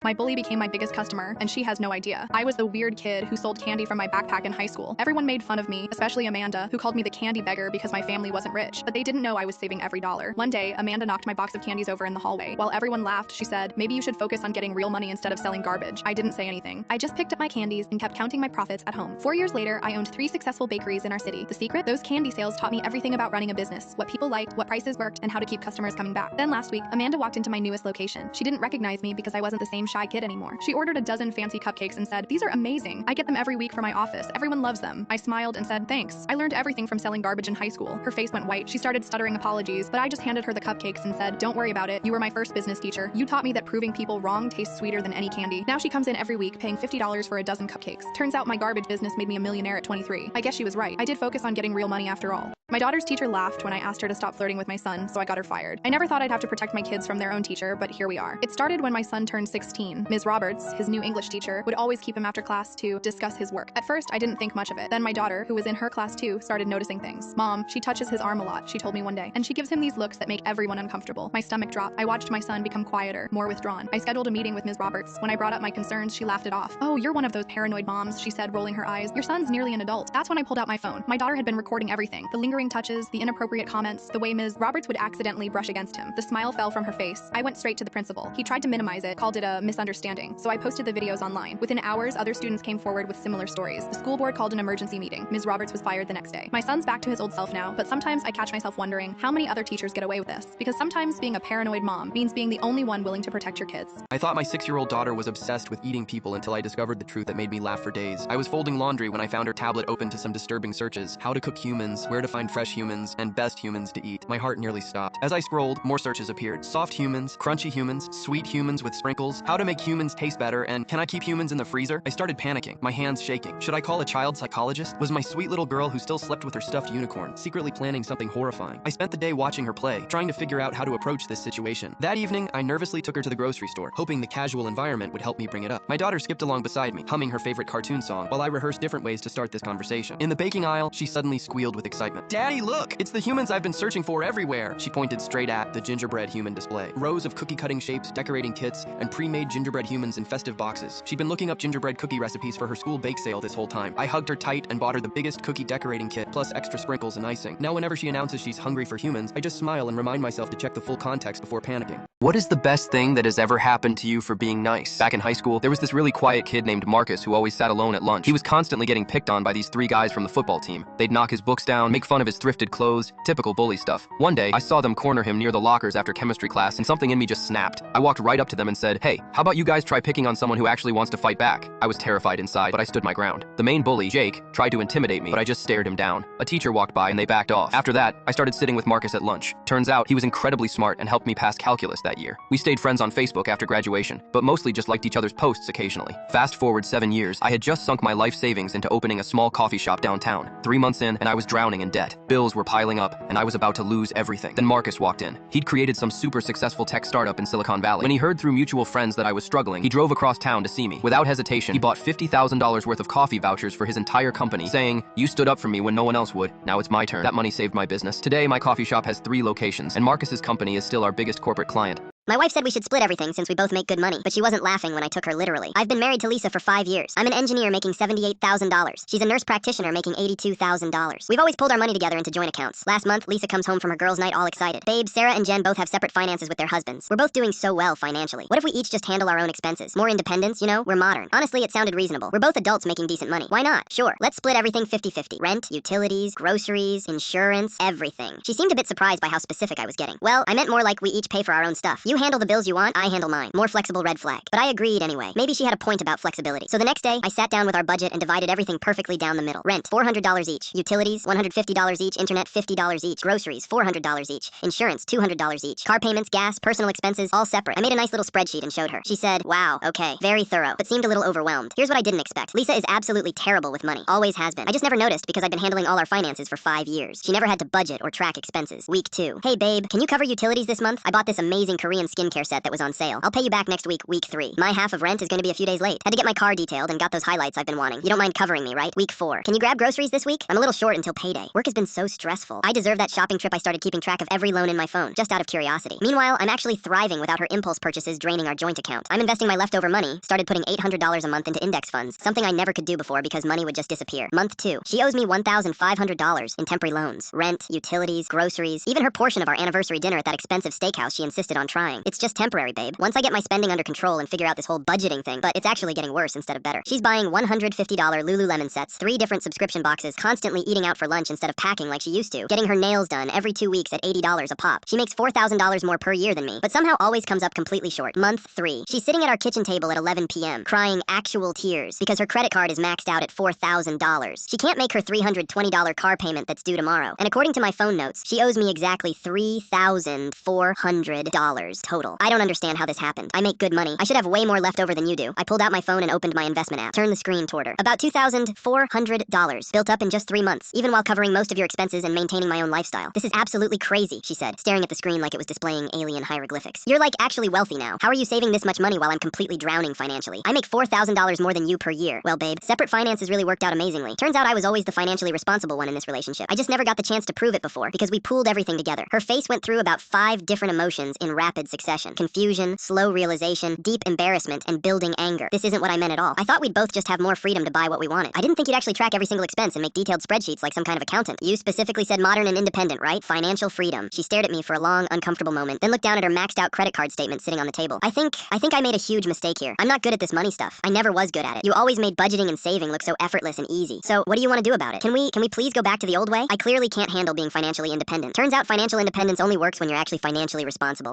My bully became my biggest customer, and she has no idea. I was the weird kid who sold candy from my backpack in high school. Everyone made fun of me, especially Amanda, who called me the candy beggar because my family wasn't rich, but they didn't know I was saving every dollar. One day, Amanda knocked my box of candies over in the hallway. While everyone laughed, she said, "Maybe you should focus on getting real money instead of selling garbage." I didn't say anything. I just picked up my candies and kept counting my profits at home. 4 years later, I owned 3 successful bakeries in our city. The secret? Those candy sales taught me everything about running a business, what people liked, what prices worked, and how to keep customers coming back. Then last week, Amanda walked into my newest location. She didn't recognize me because I wasn't the same shy kid anymore. She ordered a dozen fancy cupcakes and said, "These are amazing. I get them every week for my office. Everyone loves them." I smiled and said, "Thanks. I learned everything from selling garbage in high school." Her face went white. She started stuttering apologies, but I just handed her the cupcakes and said, "Don't worry about it. You were my first business teacher. You taught me that proving people wrong tastes sweeter than any candy." Now she comes in every week paying $50 for a dozen cupcakes. Turns out my garbage business made me a millionaire at 23. I guess she was right. I did focus on getting real money after all. My daughter's teacher laughed when I asked her to stop flirting with my son, so I got her fired. I never thought I'd have to protect my kids from their own teacher, but here we are. It started when my son turned 16. Ms. Roberts, his new English teacher, would always keep him after class to discuss his work. At first, I didn't think much of it. Then my daughter, who was in her class too, started noticing things. "Mom, she touches his arm a lot," she told me one day, "and she gives him these looks that make everyone uncomfortable." My stomach dropped. I watched my son become quieter, more withdrawn. I scheduled a meeting with Ms. Roberts. When I brought up my concerns, she laughed it off. "Oh, you're one of those paranoid moms," she said, rolling her eyes. "Your son's nearly an adult." That's when I pulled out my phone. My daughter had been recording everything. The lingering touches, the inappropriate comments, the way Ms. Roberts would accidentally brush against him. The smile fell from her face. I went straight to the principal. He tried to minimize it, called it a misunderstanding, so I posted the videos online. Within hours, other students came forward with similar stories. The school board called an emergency meeting. Ms. Roberts was fired the next day. My son's back to his old self now, but sometimes I catch myself wondering how many other teachers get away with this, because sometimes being a paranoid mom means being the only one willing to protect your kids. I thought my 6-year-old daughter was obsessed with eating people until I discovered the truth that made me laugh for days. I was folding laundry when I found her tablet open to some disturbing searches: how to cook humans, where to find fresh humans, and best humans to eat. My heart nearly stopped. As I scrolled, more searches appeared: soft humans, crunchy humans, sweet humans with sprinkles, how to make humans taste better, and can I keep humans in the freezer? I started panicking, my hands shaking. Should I call a child psychologist? Was my sweet little girl who still slept with her stuffed unicorn secretly planning something horrifying? I spent the day watching her play, trying to figure out how to approach this situation. That evening, I nervously took her to the grocery store, hoping the casual environment would help me bring it up. My daughter skipped along beside me, humming her favorite cartoon song, while I rehearsed different ways to start this conversation. In the baking aisle, she suddenly squealed with excitement. "Daddy, look! It's the humans I've been searching for everywhere!" She pointed straight at the gingerbread human display. Rows of cookie-cutting shapes, decorating kits, and pre-made gingerbread humans in festive boxes. She'd been looking up gingerbread cookie recipes for her school bake sale this whole time. I hugged her tight and bought her the biggest cookie decorating kit, plus extra sprinkles and icing. Now whenever she announces she's hungry for humans, I just smile and remind myself to check the full context before panicking. What is the best thing that has ever happened to you for being nice? Back in high school, there was this really quiet kid named Marcus who always sat alone at lunch. He was constantly getting picked on by these 3 guys from the football team. They'd knock his books down, make fun of his thrifted clothes, typical bully stuff. One day, I saw them corner him near the lockers after chemistry class, and something in me just snapped. I walked right up to them and said, "Hey, how about you guys try picking on someone who actually wants to fight back?" I was terrified inside, but I stood my ground. The main bully, Jake, tried to intimidate me, but I just stared him down. A teacher walked by and they backed off. After that, I started sitting with Marcus at lunch. Turns out, he was incredibly smart and helped me pass calculus that year. We stayed friends on Facebook after graduation, but mostly just liked each other's posts occasionally. Fast forward 7 years, I had just sunk my life savings into opening a small coffee shop downtown. 3 months in, and I was drowning in debt. Bills were piling up, and I was about to lose everything. Then Marcus walked in. He'd created some super successful tech startup in Silicon Valley. When he heard through mutual friends that I was struggling, he drove across town to see me. Without hesitation, he bought $50,000 worth of coffee vouchers for his entire company, saying, "You stood up for me when no one else would. Now it's my turn." That money saved my business. Today, my coffee shop has 3 locations, and Marcus's company is still our biggest corporate client. My wife said we should split everything since we both make good money, but she wasn't laughing when I took her literally. I've been married to Lisa for 5 years. I'm an engineer making $78,000. She's a nurse practitioner making $82,000. We've always pulled our money together into joint accounts. Last month, Lisa comes home from her girls' night all excited. "Babe, Sarah and Jen both have separate finances with their husbands. We're both doing so well financially. What if we each just handle our own expenses? More independence, you know? We're modern." Honestly, it sounded reasonable. We're both adults making decent money. Why not? Sure, let's split everything 50-50. Rent, utilities, groceries, insurance, everything. She seemed a bit surprised by how specific I was getting. Well, I meant more like we each pay for our own stuff. You handle the bills you want, I handle mine. More flexible, red flag. But I agreed anyway. Maybe she had a point about flexibility. So the next day, I sat down with our budget and divided everything perfectly down the middle. Rent, $400 each. Utilities, $150 each. Internet, $50 each. Groceries, $400 each. Insurance, $200 each. Car payments, gas, personal expenses, all separate. I made a nice little spreadsheet and showed her. She said, "Wow, okay, very thorough," but seemed a little overwhelmed. Here's what I didn't expect. Lisa is absolutely terrible with money. Always has been. I just never noticed because I've been handling all our finances for 5 years. She never had to budget or track expenses. Week 2. "Hey babe, can you cover utilities this month? I bought this amazing Korean Korean skincare set that was on sale. I'll pay you back next week, week 3. My half of rent is going to be a few days late. Had to get my car detailed and got those highlights I've been wanting. You don't mind covering me, right? Week 4. Can you grab groceries this week? I'm a little short until payday. Work has been so stressful. I deserve that shopping trip I started keeping track of every loan in my phone, just out of curiosity. Meanwhile, I'm actually thriving without her impulse purchases draining our joint account. I'm investing my leftover money, started putting $800 a month into index funds, something I never could do before because money would just disappear. Month 2. She owes me $1,500 in temporary loans. Rent, utilities, groceries, even her portion of our anniversary dinner at that expensive steakhouse she insisted on trying. It's just temporary, babe. Once I get my spending under control and figure out this whole budgeting thing, but it's actually getting worse instead of better. She's buying $150 Lululemon sets, 3 different subscription boxes, constantly eating out for lunch instead of packing like she used to, getting her nails done every 2 weeks at $80 a pop. She makes $4,000 more per year than me, but somehow always comes up completely short. Month 3. She's sitting at our kitchen table at 11 p.m., crying actual tears because her credit card is maxed out at $4,000. She can't make her $320 car payment that's due tomorrow. And according to my phone notes, she owes me exactly $3,400 total. I don't understand how this happened. I make good money. I should have way more left over than you do. I pulled out my phone and opened my investment app. Turned the screen toward her. About $2,400 built up in just 3 months, even while covering most of your expenses and maintaining my own lifestyle. This is absolutely crazy, she said, staring at the screen like it was displaying alien hieroglyphics. You're like actually wealthy now. How are you saving this much money while I'm completely drowning financially? I make $4,000 more than you per year. Well, babe, separate finances really worked out amazingly. Turns out I was always the financially responsible one in this relationship. I just never got the chance to prove it before because we pooled everything together. Her face went through about 5 different emotions in rapid succession. Confusion, slow realization, deep embarrassment, and building anger. This isn't what I meant at all. I thought we'd both just have more freedom to buy what we wanted. I didn't think you'd actually track every single expense and make detailed spreadsheets like some kind of accountant. You specifically said modern and independent, right? Financial freedom. She stared at me for a long, uncomfortable moment, then looked down at her maxed out credit card statement sitting on the table. I think I made a huge mistake here. I'm not good at this money stuff. I never was good at it. You always made budgeting and saving look so effortless and easy. So what do you want to do about it? Can we please go back to the old way? I clearly can't handle being financially independent. Turns out financial independence only works when you're actually financially responsible.